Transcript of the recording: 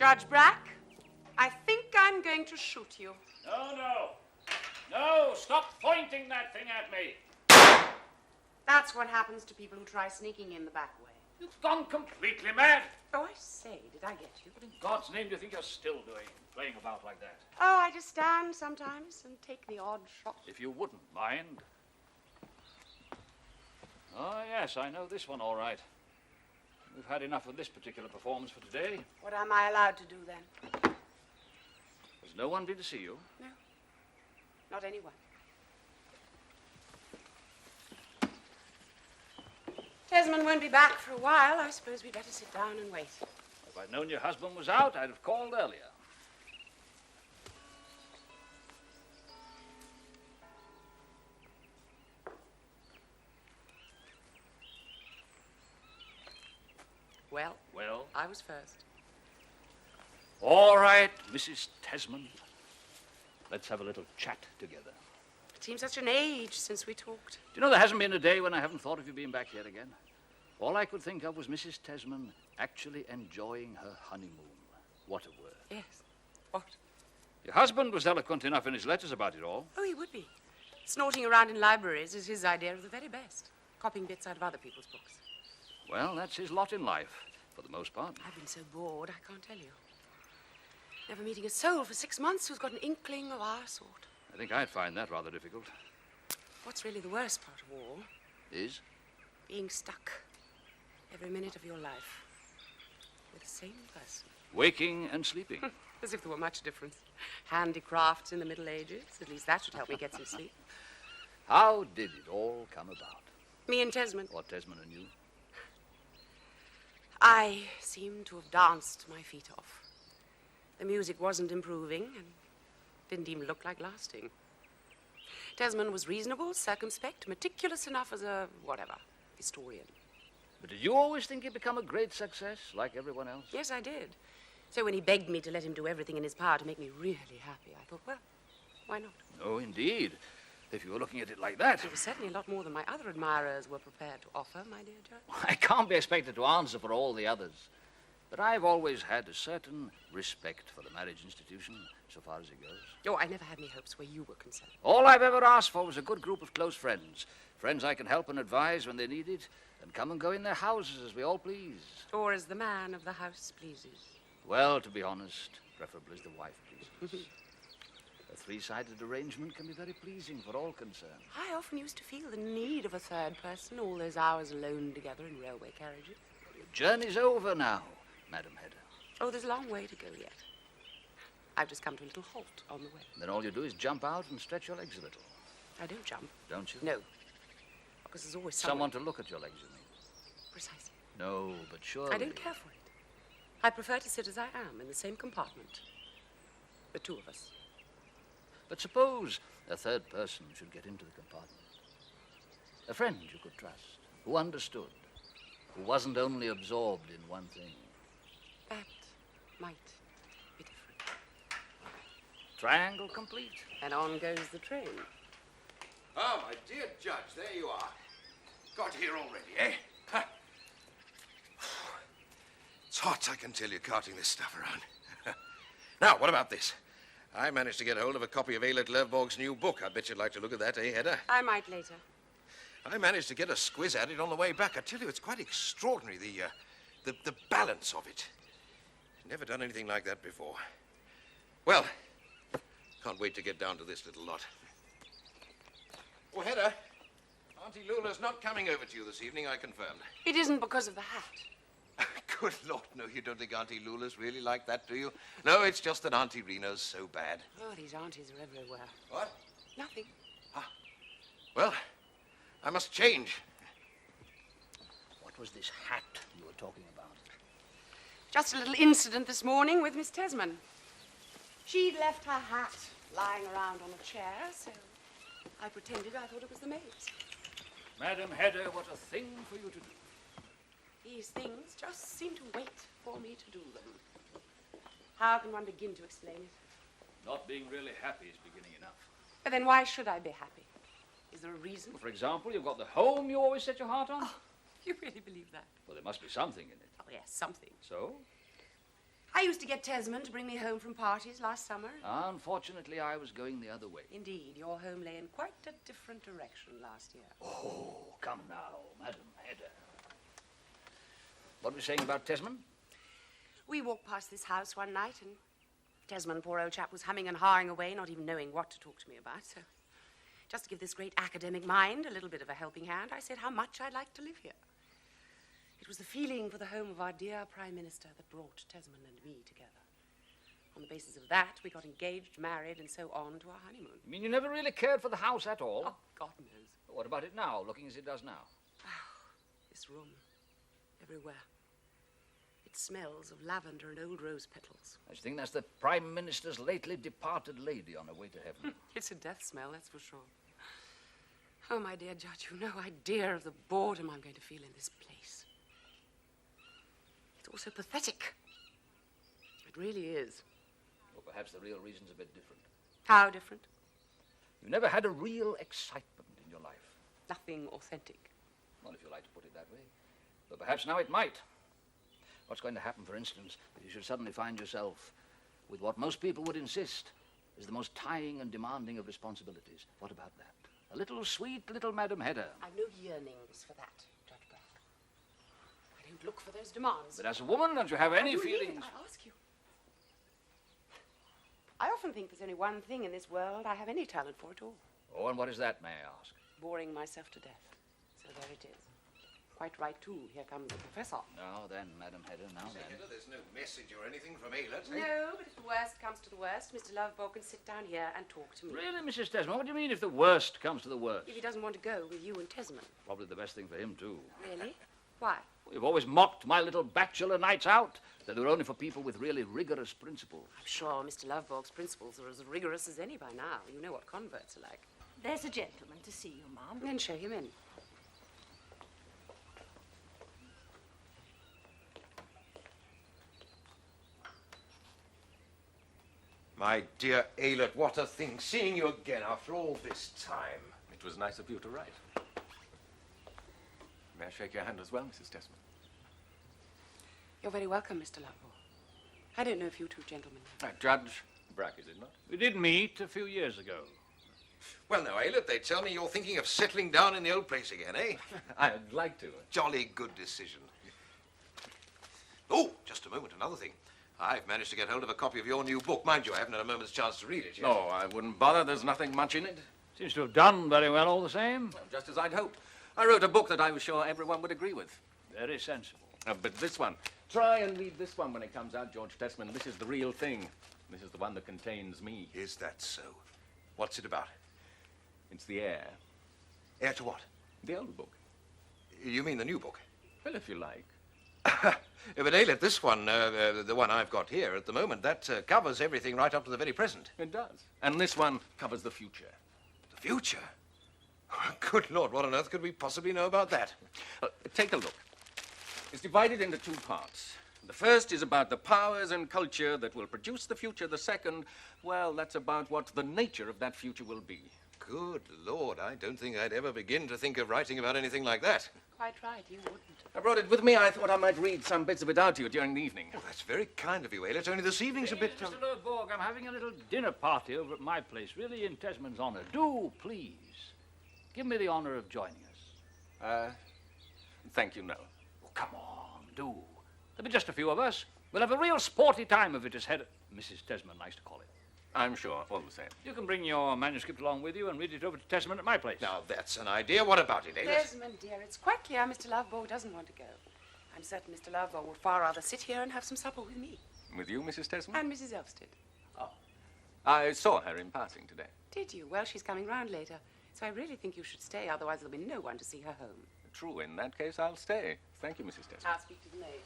Judge Brack, I think I'm going to shoot you. No, stop pointing that thing at me. That's what happens to people who try sneaking in the back way. You've gone completely mad. Oh, I say, did I get you? What in God's name do you think you're still doing, playing about like that? Oh, I just stand sometimes and take the odd shot. If you wouldn't mind. Oh, yes, I know this one all right. We've had enough of this particular performance for today. What am I allowed to do then? Has no one been to see you? No, not anyone. Tesman won't be back for a while. I suppose we'd better sit down and wait. If I'd known your husband was out, I'd have called earlier. Well? I was first. All right, Mrs. Tesman. Let's have a little chat together. It seems such an age since we talked. Do you know, there hasn't been a day when I haven't thought of you being back here again. All I could think of was Mrs. Tesman actually enjoying her honeymoon. What a word. Yes. What? Your husband was eloquent enough in his letters about it all. Oh, he would be. Snorting around in libraries is his idea of the very best. Copying bits out of other people's books. Well, that's his lot in life, for the most part. I've been so bored, I can't tell you. Never meeting a soul for 6 months who's got an inkling of our sort. I think I'd find that rather difficult. What's really the worst part of all? Is? Being stuck every minute of your life with the same person. Waking and sleeping. As if there were much difference. Handicrafts in the Middle Ages. At least that should help me get some sleep. How did it all come about? Me and Tesman. Or Tesman and you? I seemed to have danced my feet off. The music wasn't improving and didn't even look like lasting. Tesman was reasonable, circumspect, meticulous enough as a, whatever, historian. But did you always think he'd become a great success, like everyone else? Yes, I did. So when he begged me to let him do everything in his power to make me really happy, I thought, well, why not? Oh, indeed. If you were looking at it like that. It was certainly a lot more than my other admirers were prepared to offer, my dear Judge. I can't be expected to answer for all the others. But I've always had a certain respect for the marriage institution, so far as it goes. Oh, I never had any hopes where you were concerned. All I've ever asked for was a good group of close friends. Friends I can help and advise when they need it, and come and go in their houses as we all please. Or as the man of the house pleases. Well, to be honest, preferably as the wife pleases. A three-sided arrangement can be very pleasing for all concerned. I often used to feel the need of a third person, all those hours alone together in railway carriages. Well, your journey's over now, Madam Hedda. Oh, there's a long way to go yet. I've just come to a little halt on the way. Then all you do is jump out and stretch your legs a little. I don't jump. Don't you? No. Because there's always someone to look at your legs, you mean? Precisely. No, but surely... I don't care for it. I prefer to sit as I am in the same compartment. The two of us. But suppose a third person should get into the compartment. A friend you could trust, who understood, who wasn't only absorbed in one thing. That might be different. Triangle complete. And on goes the train. Oh, my dear Judge, there you are. Got here already, eh? Huh. It's hot, I can tell you, carting this stuff around. Now, what about this? I managed to get hold of a copy of Eilert Lovborg's new book. I bet you'd like to look at that, eh, Hedda? I might later. I managed to get a squiz at it on the way back. I tell you, it's quite extraordinary, the balance of it. Never done anything like that before. Well, can't wait to get down to this little lot. Oh, Hedda, Auntie Lula's not coming over to you this evening, I confirmed. It isn't because of the hat. Good Lord, no, you don't think Auntie Lula's really like that, do you? No, it's just that Auntie Reno's so bad. Oh, these aunties are everywhere. What? Nothing. Ah. Well, I must change. What was this hat you were talking about? Just a little incident this morning with Miss Tesman. She'd left her hat lying around on a chair, so I pretended I thought it was the maid's. Madam Hedda, what a thing for you to do. These things just seem to wait for me to do them. How can one begin to explain it? Not being really happy is beginning enough. But then why should I be happy? Is there a reason? For example, you've got the home you always set your heart on. Oh, you really believe that? Well, there must be something in it. Oh, yes, something. So? I used to get Tesman to bring me home from parties last summer. Unfortunately, I was going the other way. Indeed, your home lay in quite a different direction last year. Oh, come now, Madam Hedda. What were you saying about Tesman? We walked past this house one night, and Tesman, poor old chap, was humming and hawing away, not even knowing what to talk to me about. So, just to give this great academic mind a little bit of a helping hand, I said how much I'd like to live here. It was the feeling for the home of our dear Prime Minister that brought Tesman and me together. On the basis of that, we got engaged, married, and so on to our honeymoon. You mean you never really cared for the house at all? Oh, God knows. What about it now, looking as it does now? Oh, this room. Everywhere. It smells of lavender and old rose petals. I think that's the Prime Minister's lately departed lady on her way to heaven. It's a death smell, that's for sure. Oh, my dear Judge, you've no idea of the boredom I'm going to feel in this place. It's all so pathetic. It really is. Or perhaps the real reason's a bit different. How different? You never had a real excitement in your life. Nothing authentic. Well, if you like to put it that way. But perhaps now it might. What's going to happen, for instance, if you should suddenly find yourself with what most people would insist is the most tying and demanding of responsibilities? What about that? A little sweet little Madam Hedda. I've no yearnings for that, Judge Black. I don't look for those demands. But as a woman, don't you have any feelings? I ask you. I often think there's only one thing in this world I have any talent for at all. Oh, and what is that, may I ask? Boring myself to death. So there it is. Quite right, too. Here comes the professor. Now then, Madam Hedda, now then. Hedda, there's no message or anything from Aylett, eh? No, but if the worst comes to the worst, Mr. Lovborg can sit down here and talk to me. Really, Mrs. Tesman? What do you mean if the worst comes to the worst? If he doesn't want to go with you and Tesman. Probably the best thing for him, too. Really? Why? Well, you've always mocked my little bachelor nights out. That they were only for people with really rigorous principles. I'm sure Mr. Lovborg's principles are as rigorous as any by now. You know what converts are like. There's a gentleman to see you, Ma'am. Then show him in. My dear Aylett, what a thing, seeing you again after all this time. It was nice of you to write. May I shake your hand as well, Mrs. Tesman? You're very welcome, Mr. Lovborg. I don't know if you two gentlemen know. Judge Brack, is it not? We did meet a few years ago. Well, now, Aylett, they tell me you're thinking of settling down in the old place again, eh? I'd like to. Jolly good decision. Oh, just a moment, another thing. I've managed to get hold of a copy of your new book. Mind you, I haven't had a moment's chance to read it yet. No, I wouldn't bother. There's nothing much in it. Seems to have done very well all the same. Well, just as I'd hoped. I wrote a book that I was sure everyone would agree with. Very sensible. But this one, try and read this one when it comes out, George Tesman. This is the real thing. This is the one that contains me. Is that so? What's it about? It's the heir. Heir to what? The old book. You mean the new book? Well, if you like. But Aylett, this one, the one I've got here at the moment, that covers everything right up to the very present. It does. And this one covers the future. The future? Good Lord, what on earth could we possibly know about that? Take a look. It's divided into two parts. The first is about the powers and culture that will produce the future. The second, well, that's about what the nature of that future will be. Good Lord, I don't think I'd ever begin to think of writing about anything like that. Quite right, you wouldn't. I brought it with me. I thought I might read some bits of it out to you during the evening. Oh, that's very kind of you, Aylett. Only this evening's a bit... Mr. Lovborg, I'm having a little dinner party over at my place, really in Tesman's honor. Do, please, give me the honor of joining us. Thank you, no. Oh, come on, do. There'll be just a few of us. We'll have a real sporty time of it, as Mrs. Tesman likes to call it. I'm sure, all the same. You can bring your manuscript along with you and read it over to Tesman at my place. Now, that's an idea. What about it, Aylett? Tesman, dear, it's quite clear Mr. Lovborg doesn't want to go. I'm certain Mr. Lovborg would far rather sit here and have some supper with me. With you, Mrs. Tesman? And Mrs. Elvsted. Oh. I saw her in passing today. Did you? Well, she's coming round later. So I really think you should stay, otherwise there'll be no one to see her home. True. In that case, I'll stay. Thank you, Mrs. Tesman. I'll speak to the maid.